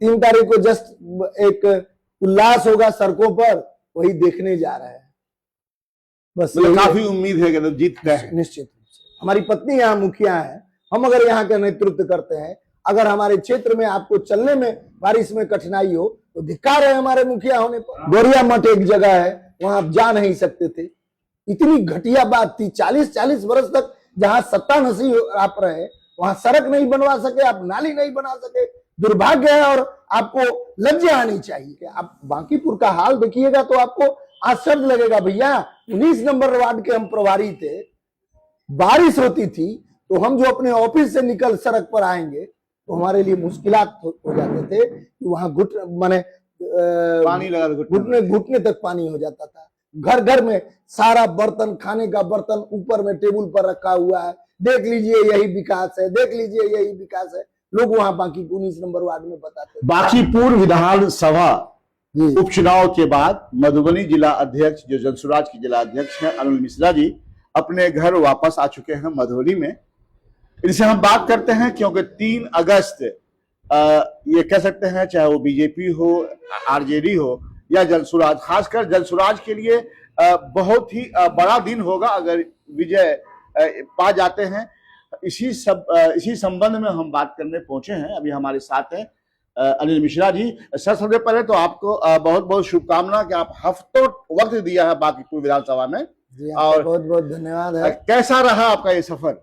3 तारीख को जस्ट एक उल्लास होगा सड़कों पर, वही देखने जा रहे हैं। बस काफी उम्मीद है कि जीत का है। निश्चित रूप से हमारी पत्नी यहाँ मुखिया है, हम अगर यहाँ का नेतृत्व करते हैं, अगर हमारे क्षेत्र में आपको चलने में बारिश में कठिनाई हो तो धिक्कार है हमारे मुखिया होने पर। गोरिया मठ एक जगह है, वहां आप जा नहीं सकते थे, इतनी घटिया बात थी। 40-40 वर्ष तक जहां सत्ता नसी आप रहे, वहां सड़क नहीं बनवा सके, आप नाली नहीं बना सके, दुर्भाग्य है। और आपको लज्जा आनी चाहिए। आप बांकीपुर का हाल देखिएगा तो आपको आश्चर्य लगेगा। भैया 19 नंबर वार्ड के हम प्रभारी थे, बारिश होती थी तो हम जो अपने ऑफिस से निकल सड़क पर आएंगे तो हमारे लिए मुश्किलात हो जाते थे कि वहां पानी लगा, घुटने तक पानी हो जाता था। घर घर में सारा बर्तन, खाने का बर्तन ऊपर में टेबल पर रखा हुआ है, देख लीजिए यही विकास है, देख लीजिए यही विकास है। लोग वहां बांकीपुर 19 नंबर वार्ड में बताते थे। बांकीपुर विधानसभा उपचुनाव के बाद मधुबनी जिला अध्यक्ष, जो जनसुराज के जिला अध्यक्ष हैं, अनिल मिश्रा जी अपने घर वापस आ चुके हैं मधुबनी में। इनसे हम बात करते हैं क्योंकि 3 अगस्त ये कह सकते हैं, चाहे वो बीजेपी हो, आरजेडी हो या जनसुराज, खासकर जनसुराज के लिए बहुत ही बड़ा दिन होगा अगर विजय पा जाते हैं। इसी संबंध में हम बात करने पहुंचे हैं। अभी हमारे साथ हैं अनिल मिश्रा जी। सर, सबसे पहले तो आपको बहुत बहुत शुभकामना कि आप हफ्तों वक्त दिया है बांकीपुर विधानसभा में, और बहुत बहुत धन्यवाद है। कैसा रहा आपका ये सफर?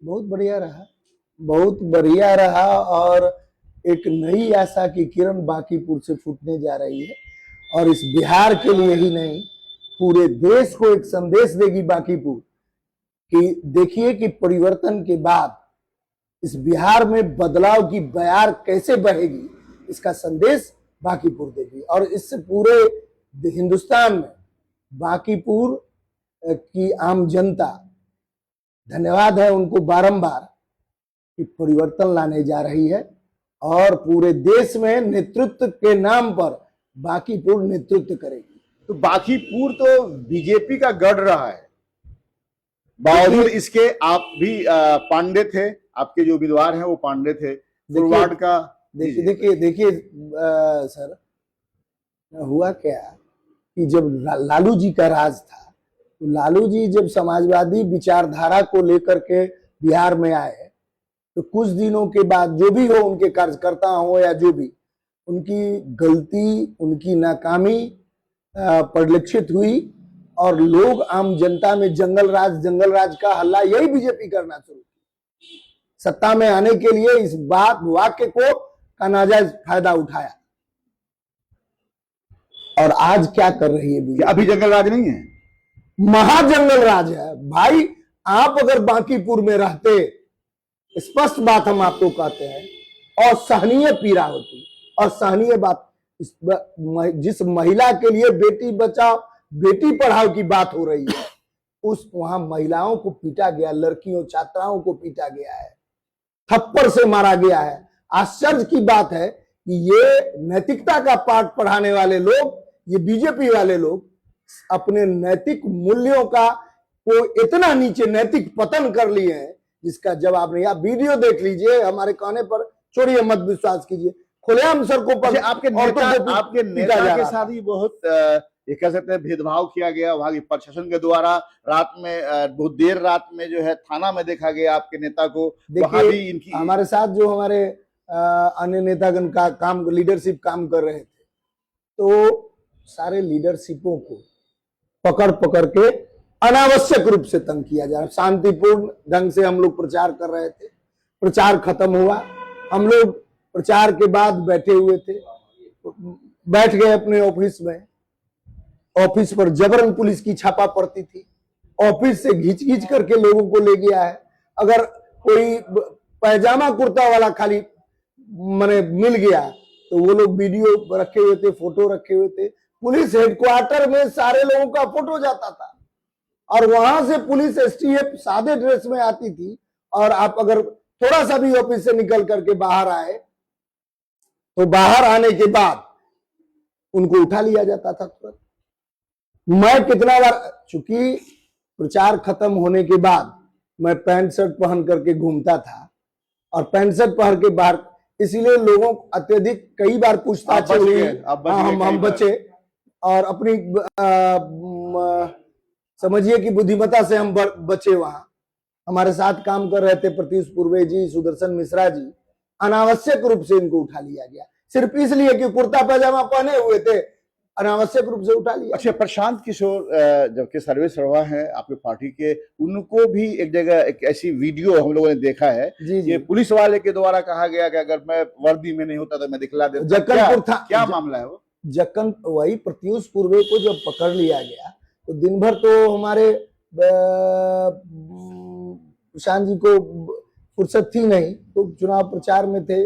बहुत बढ़िया रहा, बहुत बढ़िया रहा। और एक नई आशा की किरण बांकीपुर से फूटने जा रही है, और इस बिहार के लिए ही नहीं, पूरे देश को एक संदेश देगी बांकीपुर कि देखिए कि परिवर्तन के बाद इस बिहार में बदलाव की बयार कैसे बहेगी, इसका संदेश बांकीपुर देगी। और इससे पूरे हिंदुस्तान में बांकीपुर की आम जनता, धन्यवाद है उनको बारंबार, कि परिवर्तन लाने जा रही है। और पूरे देश में नेतृत्व के नाम पर बांकीपुर नेतृत्व करेगी। तो बांकीपुर तो बीजेपी का गढ़ रहा है, बावजूद इसके आप भी पांडे थे, आपके जो उम्मीदवार हैं वो पांडे थे वार्ड का। देखिए सर, हुआ क्या कि जब लालू जी का राज था, तो लालू जी जब समाजवादी विचारधारा को लेकर के बिहार में आए, तो कुछ दिनों के बाद जो भी हो, उनके कार्यकर्ता हो या जो भी, उनकी गलती, उनकी नाकामी परिलक्षित हुई। और लोग, आम जनता में जंगल राज का हल्ला यही बीजेपी करना शुरू की। सत्ता में आने के लिए इस वाक्य को का नाजायज फायदा उठाया। और आज क्या कर रही है बीजेपी? अभी जंगल राज नहीं है, महाजंगल राज है भाई। आप अगर बांकीपुर में रहते, स्पष्ट बात हम आपको कहते हैं, और सहनीय पीड़ा होती, और सहनीय बात, जिस महिला के लिए बेटी बचाओ बेटी पढ़ाओ की बात हो रही है, वहां महिलाओं को पीटा गया, लड़कियों, छात्राओं को पीटा गया है, थप्पड़ से मारा गया है। आश्चर्य की बात है कि ये नैतिकता का पाठ पढ़ाने वाले लोग, ये बीजेपी वाले लोग, अपने नैतिक मूल्यों का को इतना नीचे नैतिक पतन कर लिए हैं जिसका जवाब नहीं। आप वीडियो देख लीजिए, हमारे कहने पर छोड़िए, मत विश्वास कीजिए, खुलेआम सड़कों पर आपके नेता के साथ ही बहुत ये कह सकते हैं भेदभाव किया गया वहां की प्रशासन के द्वारा। रात में, बहुत देर रात में जो है थाना में देखा गया आपके नेता को। देखिए, हमारे साथ जो हमारे अन्य नेतागण का काम, लीडरशिप काम कर रहे थे, तो सारे लीडरशिपों को पकड़ पकड़ के अनावश्यक रूप से तंग किया जा रहा है। शांतिपूर्ण ढंग से हम लोग प्रचार कर रहे थे, प्रचार खत्म हुआ, हम लोग प्रचार के बाद बैठे हुए थे, बैठ गए अपने ऑफिस में। ऑफिस पर जबरन पुलिस की छापा पड़ती थी, ऑफिस से घींच करके लोगों को ले गया है। अगर कोई पैजामा कुर्ता वाला खाली मने मिल गया तो वो लोग वीडियो रखे हुए थे, फोटो रखे हुए थे। पुलिस हेडक्वार्टर में सारे लोगों का फोटो जाता था, और वहां से पुलिस एसटीएफ सादे ड्रेस में आती थी, और आप अगर थोड़ा सा भी ऑफिस से निकल करके बाहर आए तो बाहर आने के बाद उनको उठा लिया जाता था तुरंत। मैं कितना बार, चूंकि प्रचार खत्म होने के बाद मैं पैंट शर्ट पहन करके घूमता था, और पैंट शर्ट पहन के बाहर इसीलिए लोगों अत्यधिक कई बार पूछताछ आप बच हुई। गए, आप बच हाँ, गए हम कई बार। बचे और अपनी समझिए कि बुद्धिमत्ता से हम बचे। वहां हमारे साथ काम कर रहे थे प्रत्युष पूर्वे जी, सुदर्शन मिश्रा जी, अनावश्यक रूप से इनको उठा लिया गया, सिर्फ इसलिए कि कुर्ता पैजामा पहने हुए थे, अनावश्यक रूप से उठा लिया। अच्छा, प्रशांत किशोर जबकि सर्वे सर्वा है आपके पार्टी के, उनको भी एक जगह एक ऐसी वीडियो हम लोगों ने देखा है जी जी। कि पुलिस वाले के द्वारा कहा गया कि अगर मैं वर्दी में नहीं होता तो मैं दिखला देता। जक्कनपुर था, क्या मामला है वो? जक्कन वही प्रत्युष पूर्वे को जब पकड़ लिया गया तो दिन भर तो हमारे प्रशांत जी को फुर्सत थी नहीं, तो चुनाव प्रचार में थे,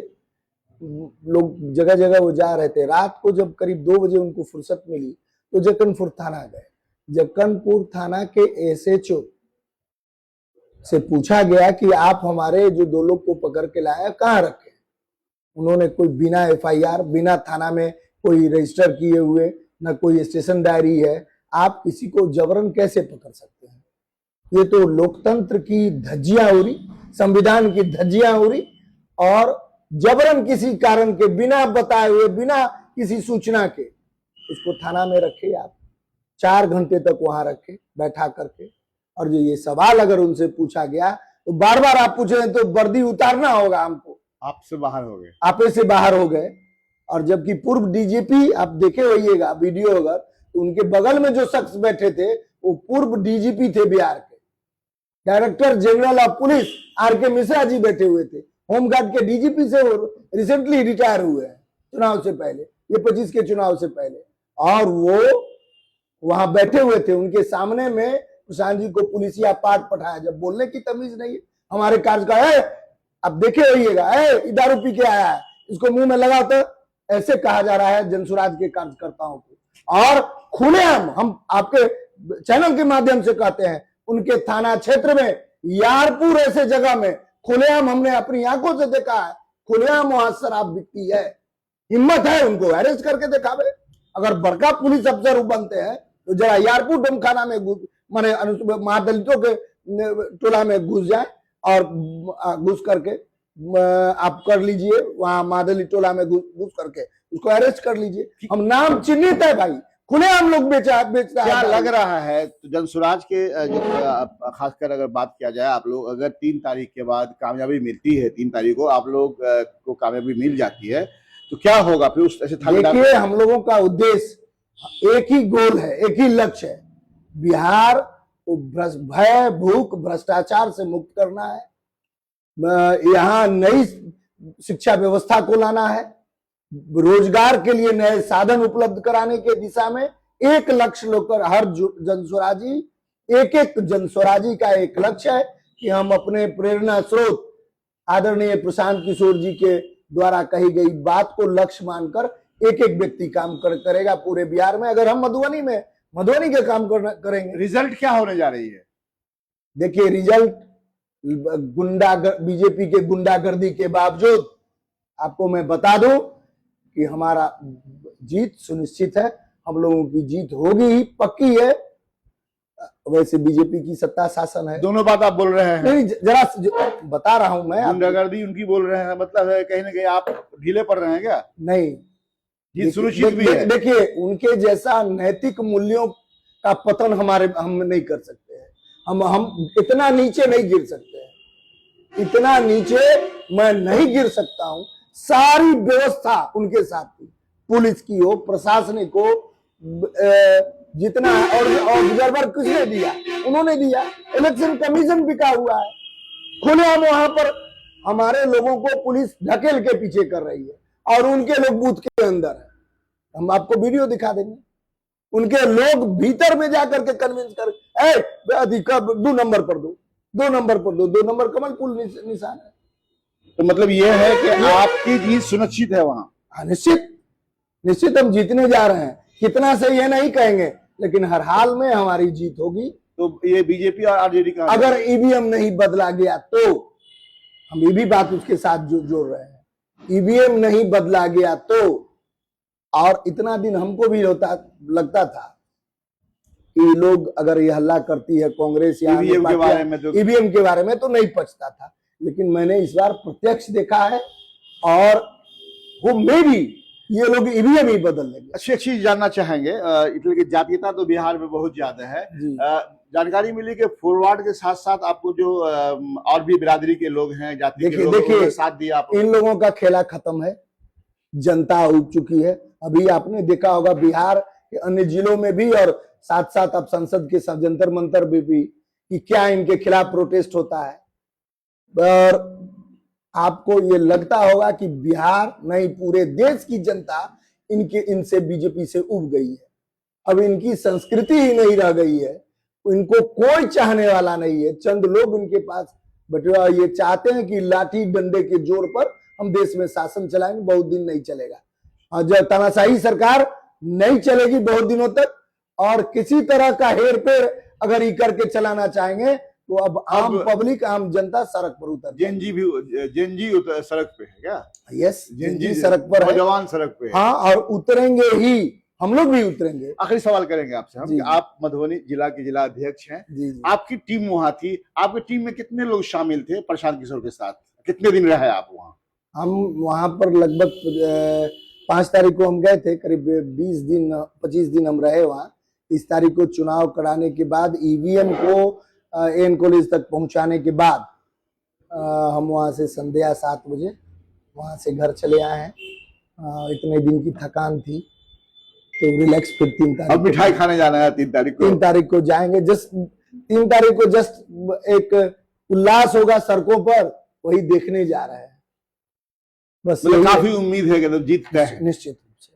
लोग जगह जगह वो जा रहे थे। रात को जब करीब 2 बजे उनको फुर्सत मिली तो जक्कनपुर थाना गए। जक्कनपुर थाना के एसएचओ से पूछा गया कि आप हमारे जो 2 लोग को पकड़ के लाए कहाँ रखे। उन्होंने कोई बिना एफआईआर, बिना थाना में कोई रजिस्टर किए हुए, न कोई स्टेशन डायरी है, आप किसी को जबरन कैसे पकड़ सकते हैं? ये तो लोकतंत्र की धज्जियां उड़ी, संविधान की धज्जियां उड़ी, और जबरन किसी कारण के, बिना बताए हुए, बिना किसी सूचना के उसको थाना में रखे। आप 4 घंटे तक वहां रखे बैठा करके, और जो ये सवाल अगर उनसे पूछा गया तो बार बार आप पूछ रहे हैं तो वर्दी उतारना होगा हमको, आपसे बाहर हो गए, आपे से बाहर हो गए। और जबकि पूर्व डीजीपी, आप देखे होइएगा वीडियो अगर, तो उनके बगल में जो शख्स बैठे थे वो पूर्व डीजीपी थे बिहार के, director general of police R K Mishra जी बैठे हुए थे। होमगार्ड के डीजीपी से वो रिसेंटली रिटायर हुए हैं चुनाव से पहले, ये 25 के चुनाव से पहले, और वो वहां बैठे हुए थे। उनके सामने में प्रशांत जी को पुलिसिया पाठ पढ़ाया, जब बोलने की तमीज नहीं है हमारे कार्यकाल है। अब देखे होइएगा, दारू पी के आया है, इसको मुंह में लगाओ, तो ऐसे कहा जा रहा है जनसुराज के कार्यकर्ताओं को। और खुलेआम हम आपके चैनल के माध्यम से कहते हैं, उनके थाना क्षेत्र में यारपुर ऐसे जगह में खुलेआम हमने अपनी आंखों से देखा है, खुलेआम वहां शराब बिकती है। हिम्मत है उनको अरेस्ट करके दिखावे। अगर बड़का पुलिस अफसर बनते हैं तो जरा यारपुर डमखाना में माने महादलितों के टोला में घुस जाए और घुस करके आप कर लीजिए, वहां महादलित टोला में घुस करके उसको अरेस्ट कर लीजिए। हम नाम चिन्हित है भाई, खुले हम लोग बेचता है। क्या लग रहा है तो जनसुराज के खासकर अगर बात किया जाए, आप लोग अगर 3 तारीख के बाद कामयाबी मिलती है, 3 तारीख को आप लोग को कामयाबी मिल जाती है, तो क्या होगा फिर उस ऐसे? देखिए, हम लोगों का उद्देश्य एक ही गोल है, एक ही लक्ष्य है, बिहार को भय, भूख, भ्रष्टाचार से मुक्त करना है। यहाँ नई शिक्षा व्यवस्था को लाना है, रोजगार के लिए नए साधन उपलब्ध कराने के दिशा में एक लक्ष्य लेकर हर जनस्वराजी, एक जनस्वराजी का एक लक्ष्य है कि हम अपने प्रेरणा स्रोत आदरणीय प्रशांत किशोर जी के द्वारा कही गई बात को लक्ष्य मानकर एक व्यक्ति काम करेगा पूरे बिहार में। अगर हम मधुबनी के काम करेंगे, रिजल्ट क्या होने जा रही है? देखिए, रिजल्ट बीजेपी के गुंडागर्दी के बावजूद आपको मैं बता दूं कि हमारा जीत सुनिश्चित है। हम लोगों की जीत होगी ही, पक्की है। वैसे बीजेपी की सत्ता शासन है। दोनों बात आप बोल रहे हैं? नहीं, जरा बता रहा हूं मैं। गुंडागर्दी उनकी बोल रहे हैं, मतलब है कहीं ना कहीं आप ढीले पड़ रहे हैं क्या? नहीं, जीत सुनिश्चित भी है। देखिए, उनके जैसा नैतिक मूल्यों का पतन हम नहीं कर सकते हैं। हम इतना नीचे नहीं गिर सकते हैं, इतना नीचे मैं नहीं गिर सकता हूं। सारी व्यवस्था उनके साथ थी, पुलिस की हो, प्रशासनिक हो, जितना और ऑब्जर्वर किसने दिया? उन्होंने दिया। इलेक्शन कमीशन बिका हुआ है, खुलेआम वहां पर हमारे लोगों को पुलिस ढकेल के पीछे कर रही है और उनके लोग बूथ के अंदर है। हम आपको वीडियो दिखा देंगे, उनके लोग भीतर में जाकर के कन्विंस कर, 2 नंबर पर दो, 2 नंबर पर दो, 2 नंबर कमल पुल निशान है। तो मतलब ये है कि आपकी जीत सुनिश्चित है वहां? हाँ, निश्चित हम जीतने जा रहे हैं। कितना से ये नहीं कहेंगे, लेकिन हर हाल में हमारी जीत होगी। तो ये बीजेपी और आरजेडी का, अगर ईवीएम नहीं बदला गया तो, हम ये भी बात उसके साथ जोड़ रहे हैं, ईवीएम नहीं बदला गया तो। और इतना दिन हमको भी लगता था कि लोग अगर ये हल्ला करती है कांग्रेस या ईवीएम के बारे में तो नहीं पछता था। लेकिन मैंने इस बार प्रत्यक्ष देखा है और वो मे भी ये लोग ईवीएम ही बदल लेंगे। अच्छी चीज जानना चाहेंगे, इटली की जातीयता तो बिहार में बहुत ज्यादा है। जी। जानकारी मिली कि फॉरवर्ड के साथ साथ आपको जो और भी बिरादरी के लोग हैं, जाति के लोग, देखिए उन्होंने साथ दिया आप। इन लोगों का खेला खत्म है, जनता उग चुकी है। अभी आपने देखा होगा बिहार के अन्य जिलों में भी और साथ साथ अब संसद के जंतर मंतर में भी कि क्या इनके खिलाफ प्रोटेस्ट होता है। और आपको ये लगता होगा कि बिहार नहीं पूरे देश की जनता इनसे बीजेपी से उब गई है। अब इनकी संस्कृति ही नहीं रह गई है, इनको कोई चाहने वाला नहीं है। चंद लोग इनके पास बटुआ ये चाहते हैं कि लाठी डंडे के जोर पर हम देश में शासन चलाएंगे, बहुत दिन नहीं चलेगा। और जब तानाशाही सरकार नहीं चलेगी बहुत दिनों तक, और किसी तरह का हेर फेर अगर ये करके चलाना चाहेंगे तो अब आम पब्लिक, आम जनता सड़क पर उतर जेनजी भी, जेनजी सड़क पे है क्या? यस, जेनजी सड़क पर है, नौजवान सड़क पे है। हाँ, और उतरेंगे ही, हम लोग भी उतरेंगे। आखिरी सवाल करेंगे आपसे हम कि आप मधुबनी जिला के जिला अध्यक्ष हैं। जी। आपकी टीम वहां थी, आपकी टीम में कितने लोग शामिल थे प्रशांत किशोर के साथ? कितने दिन रहे आप वहां? हम वहां पर लगभग 5 तारीख को हम गए थे, करीब 20 दिन 25 दिन हम रहे वहां। 30 तारीख को चुनाव कराने के बाद ईवीएम को एन कॉलेज तक पहुंचाने के बाद हम वहां से संध्या 7 बजे वहां से घर चले आए हैं। इतने दिन की थकान थी तो रिलैक्स, फिर 3 तारीख अब मिठाई खाने जाना है। 3 तारीख को 3 तारीख को जाएंगे। जस्ट 3 तारीख को जस्ट एक उल्लास होगा सड़कों पर, वही देखने जा रहे हैं। बस काफी उम्मीद है कि जीतते हैं निश्चित रूप से।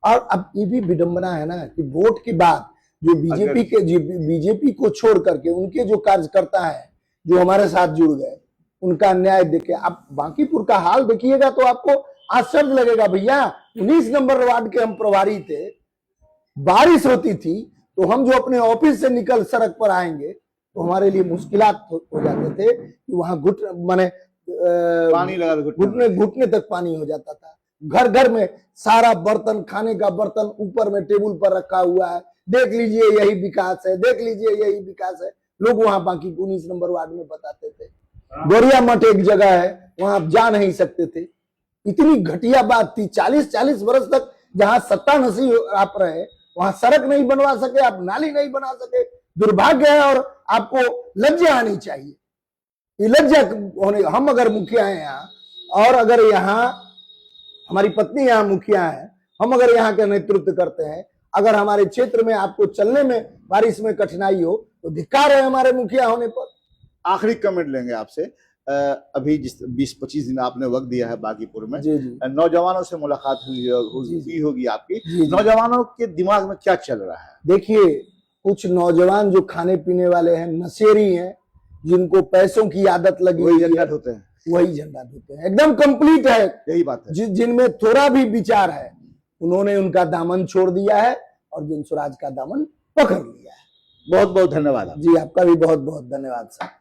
और अब ये भी विडंबना है ना कि वोट के बाद जो बीजेपी को छोड़ करके उनके जो कार्यकर्ता है जो हमारे साथ जुड़ गए, उनका न्याय देखे। आप बांकीपुर का हाल देखिएगा तो आपको आश्चर्य लगेगा। भैया 19 नंबर वार्ड के हम प्रभारी थे, बारिश होती थी तो हम जो अपने ऑफिस से निकल सड़क पर आएंगे तो हमारे लिए मुश्किलात हो जाते थे कि वहां पानी लगा, घुटने तक पानी हो जाता था। घर घर में सारा बर्तन, खाने का बर्तन ऊपर में टेबल पर रखा हुआ है, देख लीजिए यही विकास है, देख लीजिए यही विकास है। लोग वहां बाकी 19 नंबर वार्ड में बताते थे। गोरिया मठ एक जगह है, वहां आप जा नहीं सकते थे। इतनी घटिया बात थी। 40-40 वर्ष तक जहां सत्ता नसी आप रहे, वहां सड़क नहीं बनवा सके, आप नाली नहीं बना सके। दुर्भाग्य है और आपको लज्जा आनी चाहिए। ये लज्जा होने, हम अगर मुखिया हैं यहाँ, और अगर यहाँ हमारी पत्नी यहाँ मुखिया है, हम अगर यहाँ का नेतृत्व करते हैं, अगर हमारे क्षेत्र में आपको चलने में बारिश में कठिनाई हो तो धिक्कार है हमारे मुखिया होने पर। आखिरी कमेंट लेंगे आपसे। अभी जिस 20-25 दिन आपने वक्त दिया है बांकीपुर में, जी जी। नौजवानों से मुलाकात हुई होगी आपकी। नौजवानों के दिमाग में क्या चल रहा है? देखिए, कुछ नौजवान जो खाने पीने वाले हैं, नशेरी हैं, जिनको पैसों की आदत लगी, वही झंडा ढोते हैं, वही झंडा ढोते हैं। एकदम कंप्लीट है, यही बात है। जिनमें थोड़ा भी विचार है, उन्होंने उनका दामन छोड़ दिया है और जनसुराज का दामन पकड़ लिया है। बहुत बहुत धन्यवाद जी, आपका भी बहुत बहुत धन्यवाद साहब।